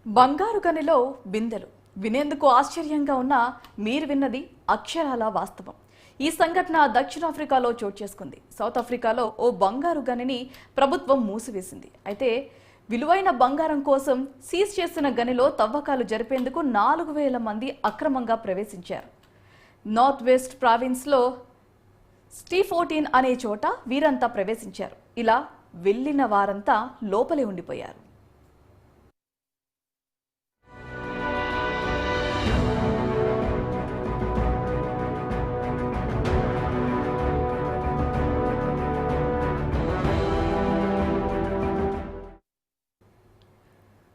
బంగారు గనిలో బిందెలు వినేందుకు ఆశ్చర్యంగా ఉన్న మీరు విన్నది అక్షరాల వాస్తవం. ఈ సంఘటన దక్షిణాఫ్రికాలో చోటు చేసుకుంది. సౌత్ ఆఫ్రికాలో ఓ బంగారు గనిని ప్రభుత్వం మూసివేసింది. అయితే విలువైన బంగారం కోసం సీజ్ చేసిన గనిలో తవ్వకాలు జరిపేందుకు 4000 మంది అక్రమంగా ప్రవేశించారు. నార్త్ వెస్ట్ ప్రావిన్స్లో స్టీ14 అనే చోట వీరంతా ప్రవేశించారు. ఇలా వెళ్ళిన వారంతా లోపలే ఉండిపోయారు.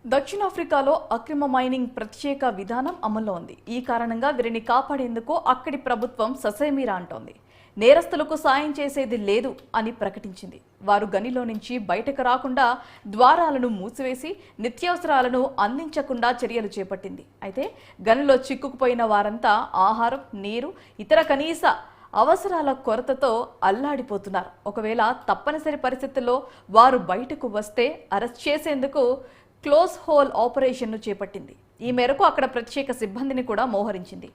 దక్షిణాఫ్రికాలో అక్రమ మైనింగ్ ప్రత్యేక విధానం అమల్లో ఉంది. ఈ కారణంగా వీరిని కాపాడేందుకు అక్కడి ప్రభుత్వం ససేమిరా అంటోంది. నేరస్తులకు సాయం చేసేది లేదు అని ప్రకటించింది. వారు గనిలో నుంచి బయటకు రాకుండా ద్వారాలను మూసివేసి నిత్యావసరాలను అందించకుండా చర్యలు చేపట్టింది. అయితే గనిలో చిక్కుకుపోయిన వారంతా ఆహారం, నీరు, ఇతర కనీస అవసరాల కొరతతో అల్లాడిపోతున్నారు. ఒకవేళ తప్పనిసరి పరిస్థితుల్లో వారు బయటకు వస్తే అరెస్ట్ చేసేందుకు క్లోజ్ హోల్ ఆపరేషన్ను చేపట్టింది. ఈ మేరకు అక్కడ ప్రత్యేక సిబ్బందిని కూడా మోహరించింది.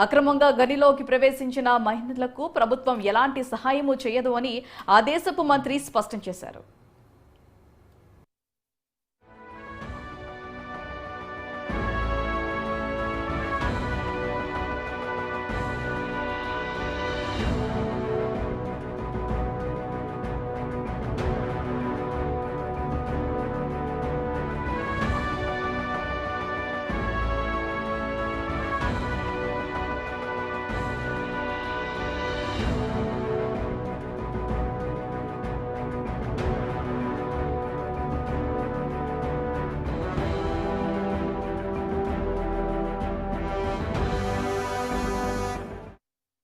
అక్రమంగా గనిలోకి ప్రవేశించిన మహిళలకు ప్రభుత్వం ఎలాంటి సహాయమూ చేయదు అని ఆ దేశపు మంత్రి స్పష్టం చేశారు.